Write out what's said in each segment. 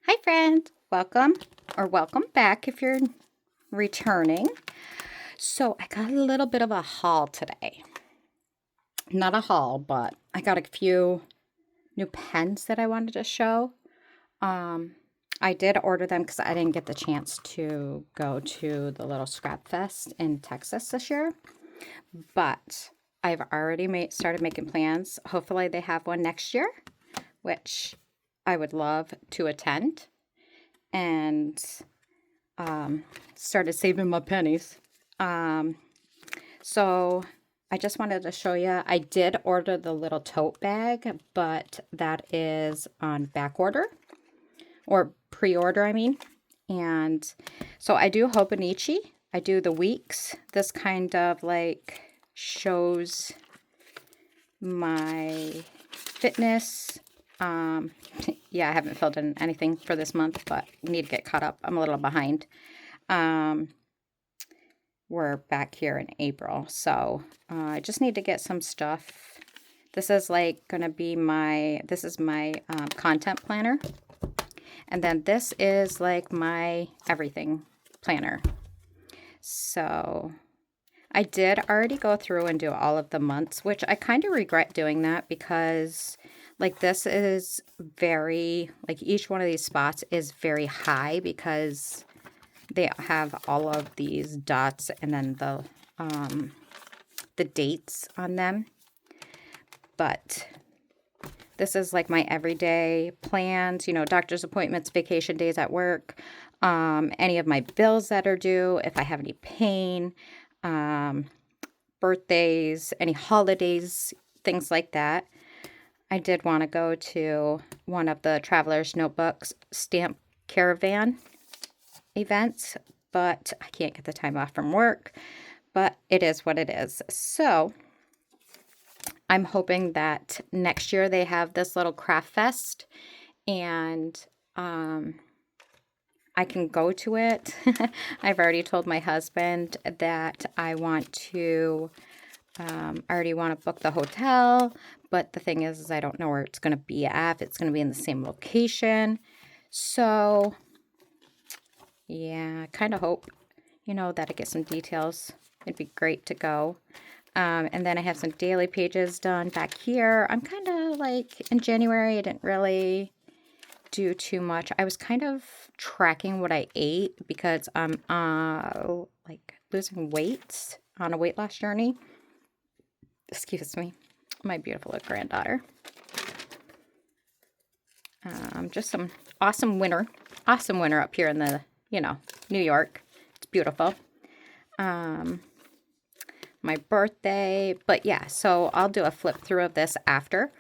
Hi, friend. Welcome back if you're returning. So, I got a little bit of a haul today. Not a haul, but I got a few new pens that I wanted to show. Um, I did order them because I didn't get the chance to go to the little scrap fest in Texas this year, but I've already started making plans. Hopefully, they have one next year, which I would love to attend. And started saving my pennies. Um, so I just wanted to show you. I did order the little tote bag, but that is on back order or pre-order, I mean. And so I do Hobonichi. I do the weeks. This kind of like shows my fitness. Um, yeah, I haven't filled in anything for this month, but need to get caught up. I'm a little behind. Um, we're back here in April, so I just need to get some stuff. This is like going to be this is my content planner. And then this is like my everything planner. So I did already go through and do all of the months, which I kind of regret doing that because like this is very, like each one of these spots is very high because they have all of these dots and then the dates on them. But this is like my everyday plans, doctor's appointments, vacation days at work, any of my bills that are due, if I have any pain, birthdays, any holidays, things like that. I did want to go to one of the Traveler's Notebooks stamp caravan events, but I can't get the time off from work, but it is what it is. So I'm hoping that next year they have this little craft fest and I can go to it. I've already told my husband that I already want to book the hotel, but the thing is I don't know where it's going to be at, if it's going to be in the same location. So yeah, I kind of hope, that I get some details. It'd be great to go. And then I have some daily pages done back here. I'm kind of like in January, I didn't really do too much. I was kind of tracking what I ate because I'm like losing weight on a weight loss journey. Excuse me, my beautiful granddaughter. Just some awesome winter up here in the, New York. It's beautiful. My birthday, but yeah, so I'll do a flip through of this after.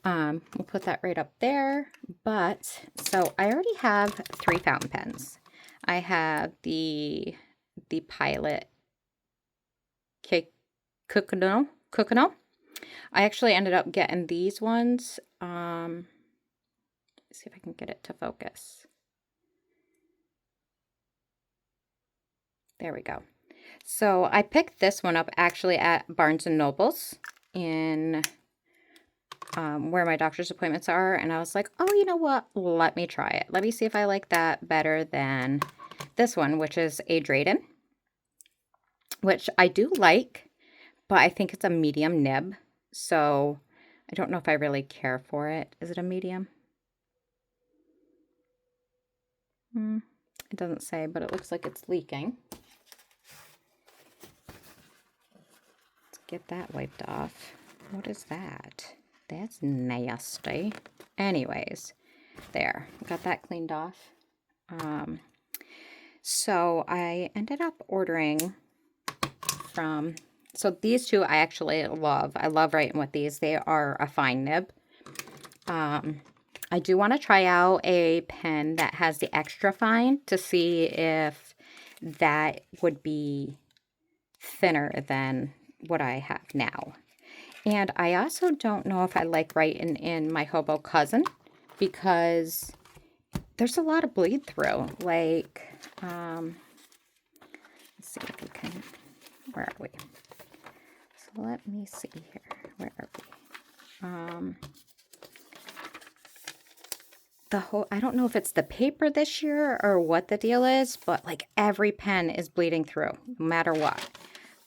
We'll put that right up there. But so I already have 3 fountain pens. I have the Pilot Kukuno. I actually ended up getting these ones. Let's see if I can get it to focus. There we go. So I picked this one up actually at Barnes & Noble's in where my doctor's appointments are. And I was like, oh, you know what? Let me try it. Let me see if I like that better than this one, which is a Drayden, which I do like, but I think it's a medium nib. So I don't know if I really care for it. Is it a medium? It doesn't say, but it looks like it's leaking. Let's get that wiped off. What is that? That's nasty. Anyways, there. Got that cleaned off. So I ended up ordering from... So these two I actually love. I love writing with these. They are a fine nib. I do want to try out a pen that has the extra fine to see if that would be thinner than what I have now. And I also don't know if I like writing in my Hobo Cousin because there's a lot of bleed through. Like, let's see if we can, where are we? So let me see here. Where are we? I don't know if it's the paper this year or what the deal is, but like every pen is bleeding through, no matter what.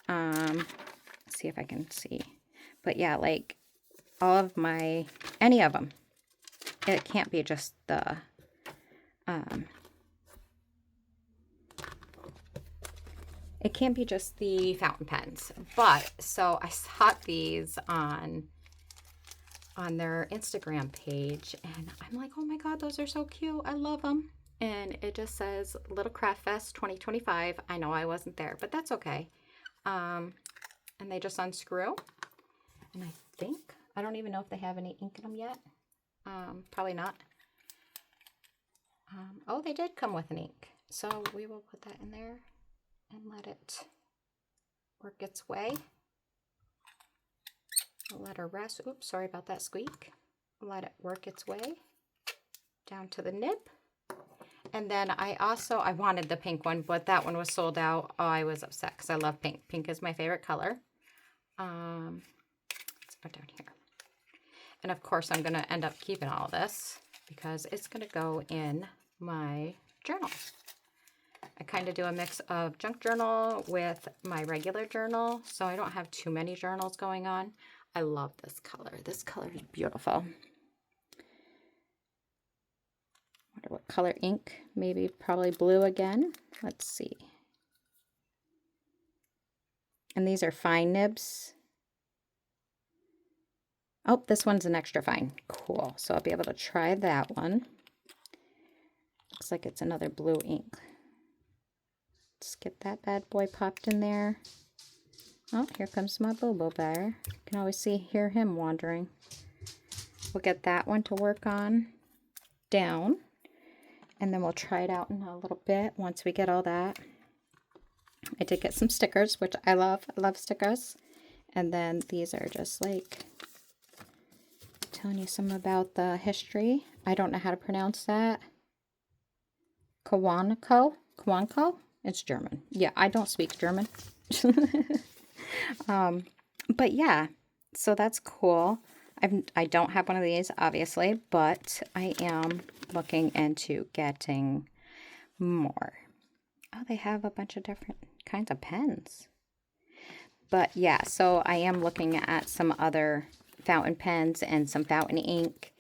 Let's see if I can see. But yeah, like all of any of them. It can't be just the, it can't be just the fountain pens. But, so I saw these on their Instagram page, and I'm like, oh my God, those are so cute. I love them. And it just says Little Craft Fest 2025. I know I wasn't there, but that's okay. And they just unscrew. And I don't even know if they have any ink in them yet. Probably not. Oh, they did come with an ink. So we will put that in there and let it work its way. Let her rest. Oops, sorry about that squeak. Let it work its way down to the nib. And then I wanted the pink one, but that one was sold out. Oh, I was upset because I love pink. Pink is my favorite color. Let's put down here. And of course, I'm going to end up keeping all this because it's going to go in my journal. I kind of do a mix of junk journal with my regular journal, so I don't have too many journals going on. I love this color. This color is beautiful. Wonder what color ink. Maybe probably blue again. Let's see. And these are fine nibs. Oh, this one's an extra fine. Cool. So I'll be able to try that one. Looks like it's another blue ink. Let's get that bad boy popped in there. Oh, here comes my Bobo Bear. You can always hear him wandering. We'll get that one to work on down. And then we'll try it out in a little bit once we get all that. I did get some stickers, which I love. I love stickers. And then these are just like telling you some about the history. I don't know how to pronounce that. Kawanko? It's German. Yeah, I don't speak German. But yeah, so that's cool. I don't have one of these, obviously, but I am looking into getting more. Oh, they have a bunch of different kinds of pens. But yeah, so I am looking at some other fountain pens and some fountain ink.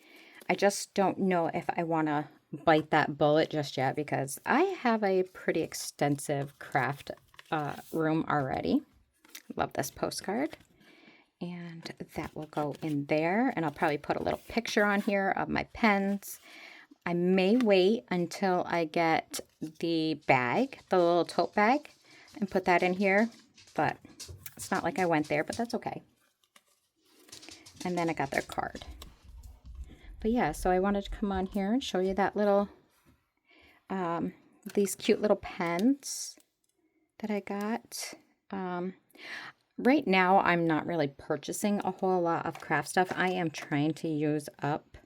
I just don't know if I want to bite that bullet just yet because I have a pretty extensive craft room already. Love this postcard. And that will go in there. And I'll probably put a little picture on here of my pens. I may wait until I get the bag, the little tote bag, and put that in here. But it's not like I went there, but that's okay. And then I got their card. But yeah, so I wanted to come on here and show you that little, these cute little pens that I got. Right now, I'm not really purchasing a whole lot of craft stuff. I am trying to use up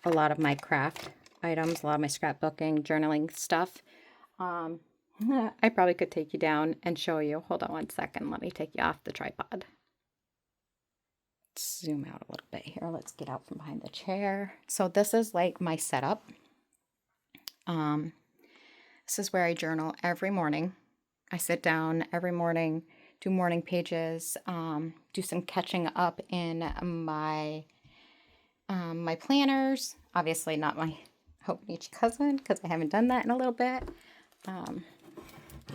a lot of my craft items, a lot of my scrapbooking, journaling stuff. I probably could take you down and show you. Hold on one second. Let me take you off the tripod. Zoom out a little bit here. Let's get out from behind the chair. So this is like my setup. This is where I journal every morning. I sit down every morning, do morning pages, do some catching up in my my planners. Obviously not my Hobonichi cousin because I haven't done that in a little bit.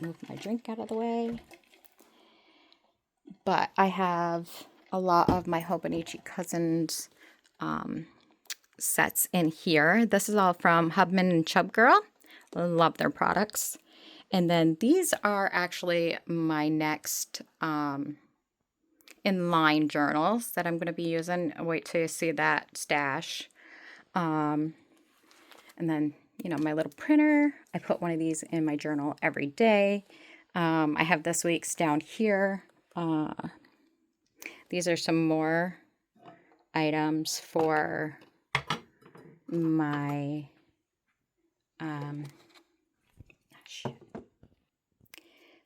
Move my drink out of the way. But I have a lot of my Hobonichi cousins sets in here. This is all from Hubman and Chub Girl. Love their products. And then these are actually my next inline journals that I'm going to be using. Wait till you see that stash. And then, you know, my little printer. I put one of these in my journal every day. I have this week's down here. These are some more items for my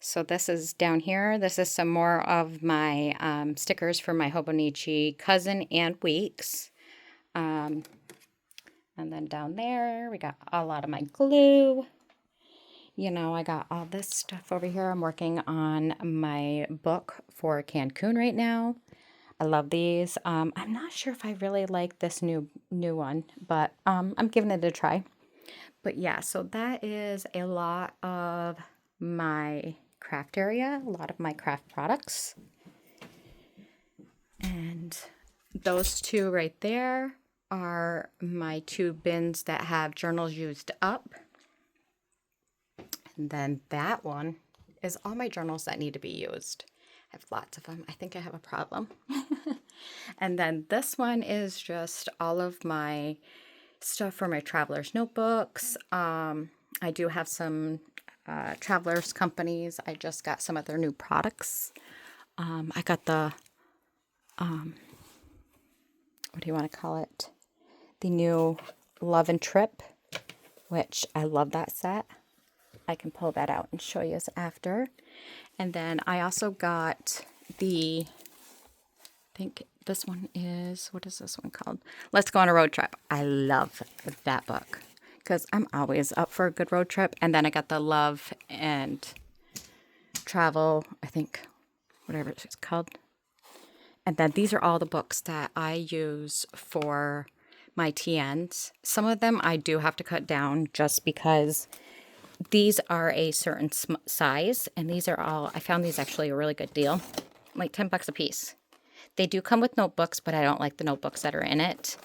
so this is down here. This is some more of my stickers for my Hobonichi cousin and weeks. And then down there, we got a lot of my glue. You know, I got all this stuff over here. I'm working on my book for Cancun right now. I love these. I'm not sure if I really like this new one, but I'm giving it a try. But yeah, so that is a lot of my craft area, a lot of my craft products. And those two right there are my two bins that have journals used up. And then that one is all my journals that need to be used. I have lots of them. I think I have a problem. And then this one is just all of my stuff for my traveler's notebooks. I do have some travelers companies. I just got some of their new products. I got the, what do you want to call it? The new Love and Trip, which I love that set. I can pull that out and show you after. And then I also got the, I think this one is, what is this one called? Let's Go on a Road Trip. I love that book because I'm always up for a good road trip. And then I got the Love and Travel, I think, whatever it's called. And then these are all the books that I use for my TNs. Some of them I do have to cut down just because these are a certain size, and these are all, I found these actually a really good deal, like 10 bucks a piece. They do come with notebooks, but I don't like the notebooks that are in it.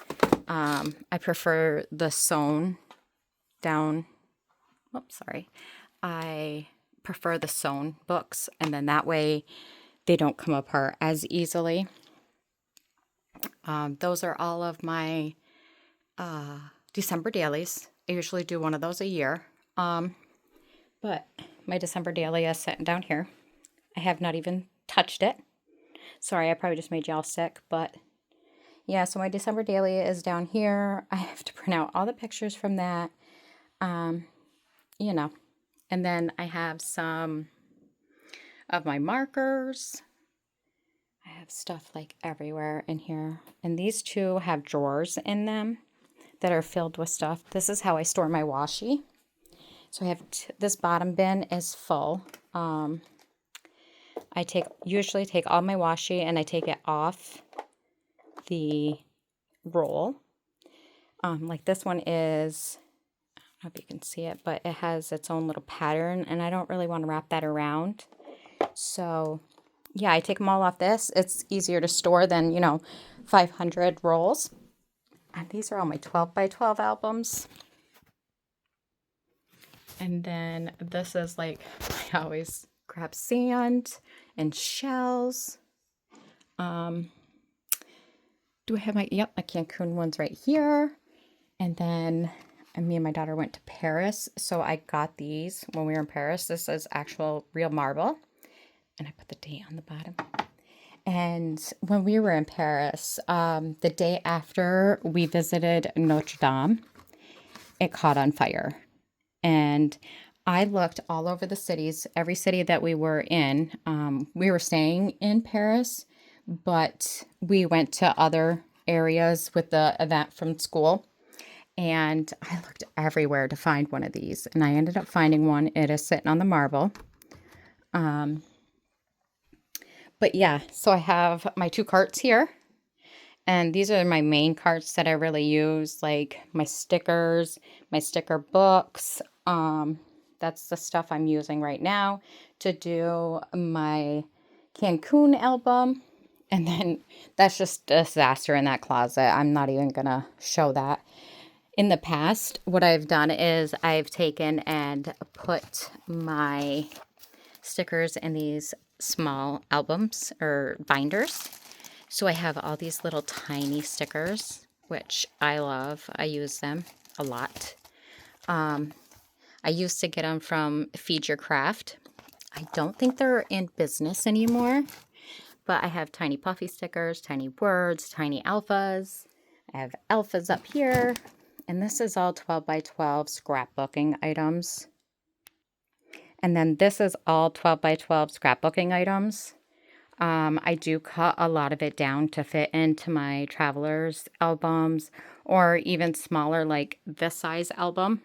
I prefer the sewn down, oops, sorry. I prefer the sewn books, and then that way they don't come apart as easily. Those are all of my December dailies. I usually do one of those a year. But my December daily is sitting down here. I have not even touched it. Sorry, I probably just made y'all sick, but yeah, so my December daily is down here. I have to print out all the pictures from that, you know. And then I have some of my markers. I have stuff like everywhere in here. And these two have drawers in them that are filled with stuff. This is how I store my washi. So I have this bottom bin is full. I usually take all my washi and I take it off the roll. Like this one is, I don't know if you can see it, but it has its own little pattern and I don't really want to wrap that around. So yeah, I take them all off this. It's easier to store than, 500 rolls. And these are all my 12 by 12 albums. And then this is like, I always grab sand and shells. Do I have my Cancun ones right here. And then me and my daughter went to Paris. So I got these when we were in Paris. This is actual real marble. And I put the date on the bottom. And when we were in Paris, the day after we visited Notre Dame, it caught on fire. And I looked all over the cities, every city that we were in. We were staying in Paris, but we went to other areas with the event from school. And I looked everywhere to find one of these. And I ended up finding one. It is sitting on the marble. But yeah, so I have my two carts here. And these are my main carts that I really use, like my stickers, my sticker books. That's the stuff I'm using right now to do my Cancun album. And then that's just a disaster in that closet. I'm not even going to show that. In the past, what I've done is I've taken and put my stickers in these small albums or binders. So I have all these little tiny stickers, which I love. I use them a lot. I used to get them from Feed Your Craft. I don't think they're in business anymore, but I have tiny puffy stickers, tiny words, tiny alphas. I have alphas up here, and this is all 12 by 12 scrapbooking items. And then this is all 12 by 12 scrapbooking items. I do cut a lot of it down to fit into my traveler's albums, or even smaller, like this size album,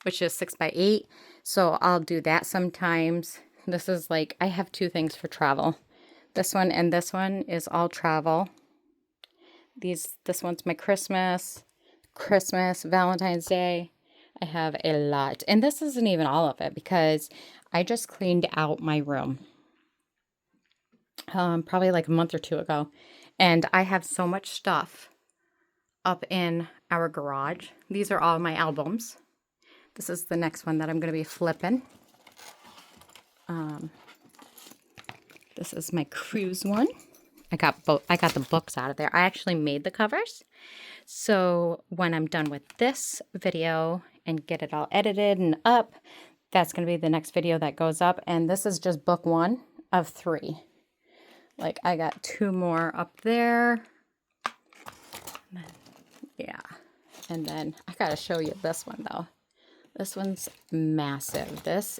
which is 6x8. So I'll do that sometimes. This is like, I have two things for travel. This one and this one is all travel. This one's my Christmas, Valentine's Day. I have a lot. And this isn't even all of it because I just cleaned out my room. Probably like a month or two ago. And I have so much stuff up in our garage. These are all my albums. This is the next one that I'm going to be flipping. This is my cruise one. I got the books out of there. I actually made the covers. So when I'm done with this video and get it all edited and up, that's going to be the next video that goes up. And this is just book 1 of 3. Like, I got 2 more up there. And then, yeah. And then I got to show you this one, though. This one's massive. That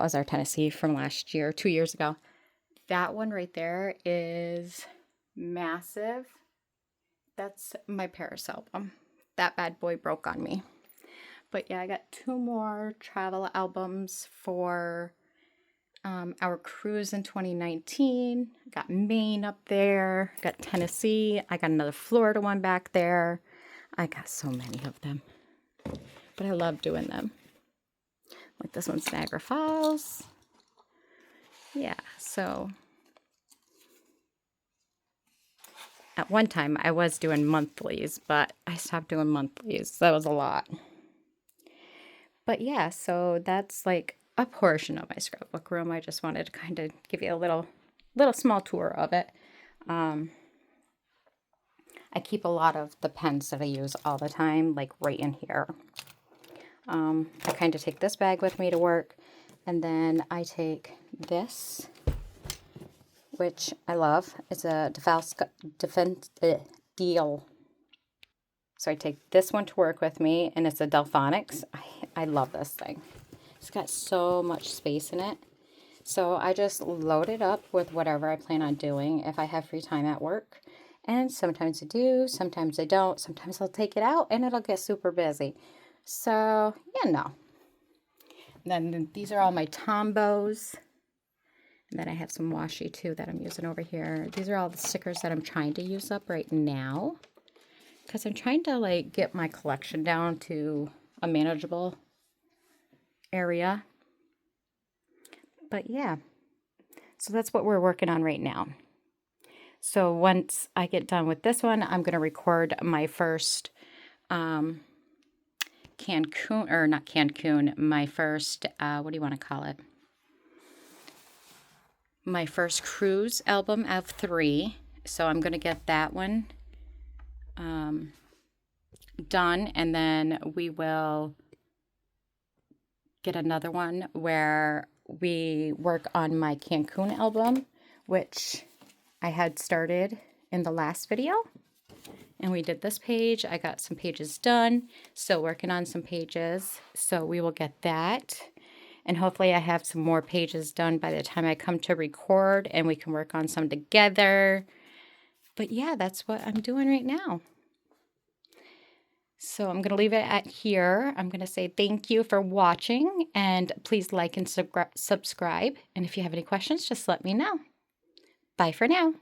was our Tennessee from last year, 2 years ago. That one right there is massive. That's my Paris album. That bad boy broke on me. But yeah, I got 2 more travel albums for our cruise in 2019. Got Maine up there. Got Tennessee. I got another Florida one back there. I got so many of them. But I love doing them. Like this one's Niagara Falls. Yeah, so at one time I was doing monthlies, but I stopped doing monthlies. That was a lot. But yeah, so that's like a portion of my scrapbook room. I just wanted to kind of give you a little small tour of it. I keep a lot of the pens that I use all the time, like right in here. I kind of take this bag with me to work, and then I take this, which I love. It's a deal. So I take this one to work with me, and it's a Delphonics. I love this thing. It's got so much space in it. So I just load it up with whatever I plan on doing if I have free time at work. And sometimes I do, sometimes I don't. Sometimes I'll take it out and it'll get super busy. So, yeah, no. Then these are all my Tombos. And then I have some washi too that I'm using over here. These are all the stickers that I'm trying to use up right now, because I'm trying to like get my collection down to a manageable area. But yeah, so that's what we're working on right now. So once I get done with this one, I'm going to record my first Cancun, or not Cancun, my first, what do you want to call it? My first cruise album of 3. So I'm going to get that one done, and then we will get another one where we work on my Cancun album, which I had started in the last video. And we did this page. I got some pages done. Still working on some pages. So we will get that. And hopefully I have some more pages done by the time I come to record, and we can work on some together. But yeah, that's what I'm doing right now. So I'm going to leave it at here. I'm going to say thank you for watching, and please like and subscribe. And if you have any questions, just let me know. Bye for now.